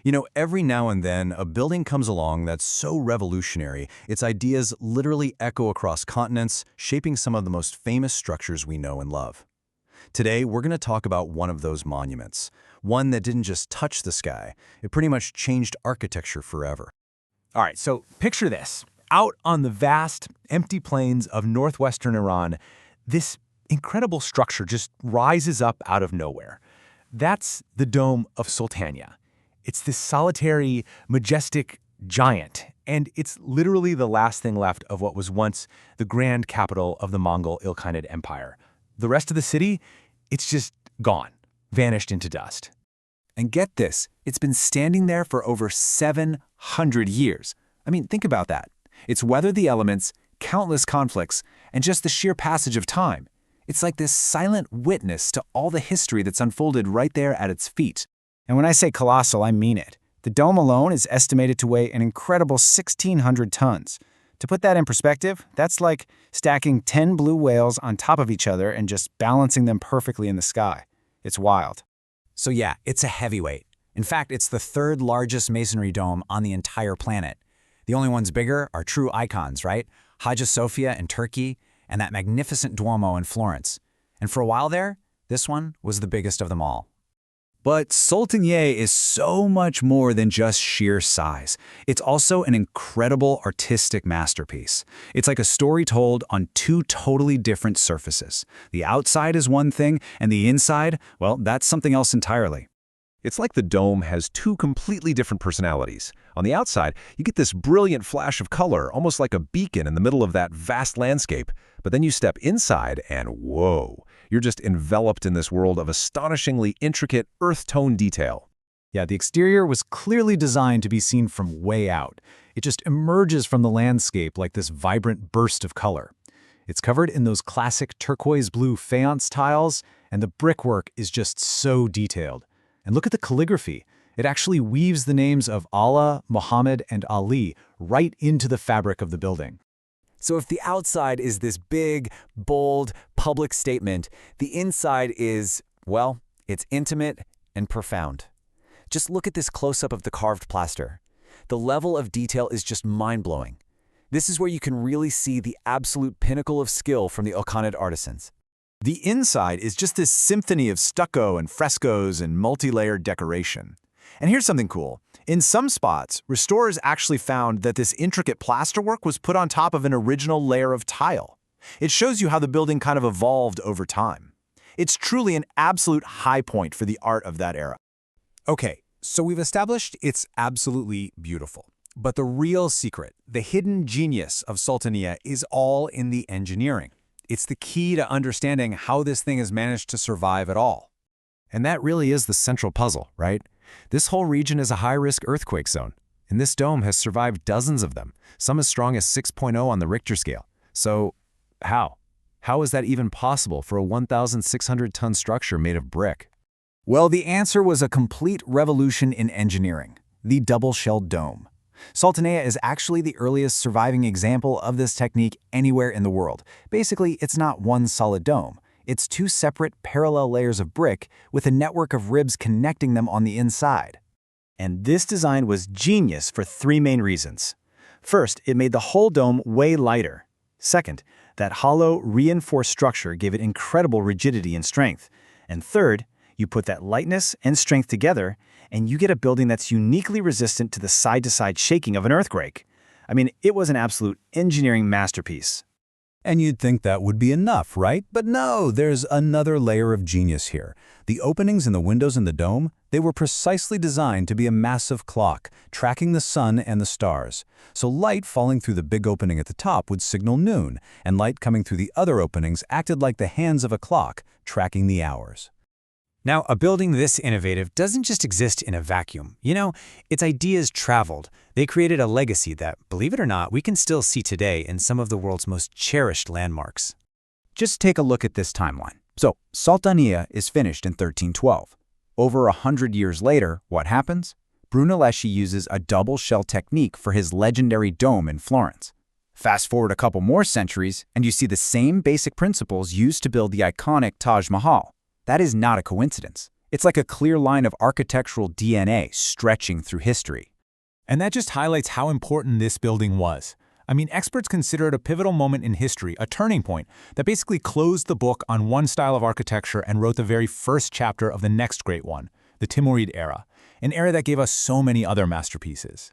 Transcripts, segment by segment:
You know, every now and then, a building comes along that's so revolutionary, its ideas literally echo across continents, shaping some of the most famous structures we know and love. Today, we're going to talk about one of those monuments, one that didn't just touch the sky, it pretty much changed architecture forever. All right, so picture this. Out on the vast, empty plains of northwestern Iran, this incredible structure just rises up out of nowhere. That's the Dome of Soltaniyeh. It's this solitary, majestic giant, and it's literally the last thing left of what was once the grand capital of the Mongol Ilkhanid Empire. The rest of the city, it's just gone, vanished into dust. And get this, it's been standing there for over 700 years. I mean, think about that. It's weathered the elements, countless conflicts, and just the sheer passage of time. It's like this silent witness to all the history that's unfolded right there at its feet. And when I say colossal, I mean it. The dome alone is estimated to weigh an incredible 1,600 tons. To put that in perspective, that's like stacking 10 blue whales on top of each other and just balancing them perfectly in the sky. It's wild. So yeah, it's a heavyweight. In fact, it's the third largest masonry dome on the entire planet. The only ones bigger are true icons, right? Hagia Sophia in Turkey and that magnificent Duomo in Florence. And for a while there, this one was the biggest of them all. But Soltaniyeh is so much more than just sheer size. It's also an incredible artistic masterpiece. It's like a story told on two totally different surfaces. The outside is one thing, and the inside, well, that's something else entirely. It's like the dome has two completely different personalities. On the outside, you get this brilliant flash of color, almost like a beacon in the middle of that vast landscape. But then you step inside and whoa, you're just enveloped in this world of astonishingly intricate earth tone detail. Yeah, the exterior was clearly designed to be seen from way out. It just emerges from the landscape like this vibrant burst of color. It's covered in those classic turquoise blue faience tiles, and the brickwork is just so detailed. And look at the calligraphy. It actually weaves the names of Allah, Muhammad, and Ali right into the fabric of the building. So if the outside is this big, bold, public statement, the inside is, well, it's intimate and profound. Just look at this close-up of the carved plaster. The level of detail is just mind-blowing. This is where you can really see the absolute pinnacle of skill from the Ilkhanid artisans. The inside is just this symphony of stucco and frescoes and multi-layered decoration. And here's something cool. In some spots, restorers actually found that this intricate plasterwork was put on top of an original layer of tile. It shows you how the building kind of evolved over time. It's truly an absolute high point for the art of that era. Okay, so we've established it's absolutely beautiful. But the real secret, the hidden genius of Soltaniyeh is all in the engineering. It's the key to understanding how this thing has managed to survive at all. And that really is the central puzzle, right? This whole region is a high-risk earthquake zone, and this dome has survived dozens of them, some as strong as 6.0 on the Richter scale. So, how? How is that even possible for a 1,600-ton structure made of brick? Well, the answer was a complete revolution in engineering, the double-shelled dome. Soltaniyeh is actually the earliest surviving example of this technique anywhere in the world. Basically, it's not one solid dome. It's two separate parallel layers of brick with a network of ribs connecting them on the inside. And this design was genius for three main reasons. First, it made the whole dome way lighter. Second, that hollow, reinforced structure gave it incredible rigidity and strength. And third, you put that lightness and strength together, and you get a building that's uniquely resistant to the side-to-side shaking of an earthquake. I mean, it was an absolute engineering masterpiece. And you'd think that would be enough, right? But no, there's another layer of genius here. The openings in the windows in the dome, they were precisely designed to be a massive clock, tracking the sun and the stars. So light falling through the big opening at the top would signal noon, and light coming through the other openings acted like the hands of a clock, tracking the hours. Now, a building this innovative doesn't just exist in a vacuum. You know, its ideas traveled. They created a legacy that, believe it or not, we can still see today in some of the world's most cherished landmarks. Just take a look at this timeline. So, Soltaniyeh is finished in 1312. Over 100 years later, what happens? Brunelleschi uses a double-shell technique for his legendary dome in Florence. Fast forward a couple more centuries, and you see the same basic principles used to build the iconic Taj Mahal. That is not a coincidence. It's like a clear line of architectural DNA stretching through history. And that just highlights how important this building was. I mean, experts consider it a pivotal moment in history, a turning point that basically closed the book on one style of architecture and wrote the very first chapter of the next great one, the Timurid era, an era that gave us so many other masterpieces.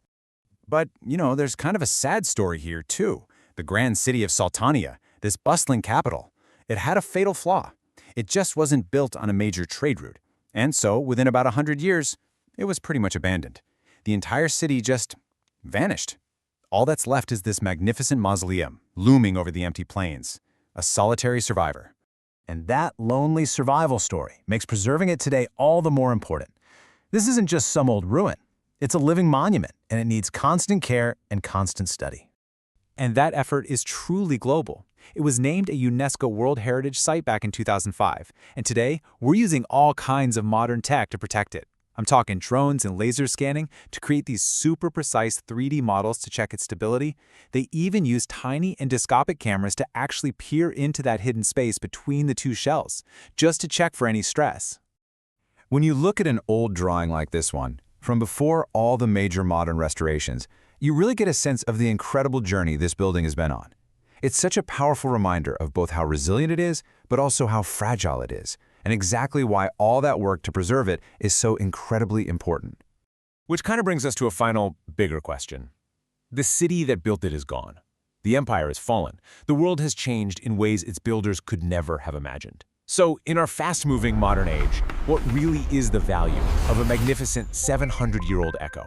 But, there's kind of a sad story here, too. The grand city of Soltaniyeh, this bustling capital, it had a fatal flaw. It just wasn't built on a major trade route. And so, within about 100 years, it was pretty much abandoned. The entire city just vanished. All that's left is this magnificent mausoleum, looming over the empty plains, a solitary survivor. And that lonely survival story makes preserving it today all the more important. This isn't just some old ruin. It's a living monument, and it needs constant care and constant study. And that effort is truly global. It was named a UNESCO World Heritage Site back in 2005, and today we're using all kinds of modern tech to protect it. I'm talking drones and laser scanning to create these super precise 3D models to check its stability. They even use tiny endoscopic cameras to actually peer into that hidden space between the two shells, just to check for any stress. When you look at an old drawing like this one, from before all the major modern restorations, you really get a sense of the incredible journey this building has been on. It's such a powerful reminder of both how resilient it is, but also how fragile it is, and exactly why all that work to preserve it is so incredibly important. Which kind of brings us to a final, bigger question. The city that built it is gone. The empire has fallen. The world has changed in ways its builders could never have imagined. So, in our fast-moving modern age, what really is the value of a magnificent 700-year-old echo?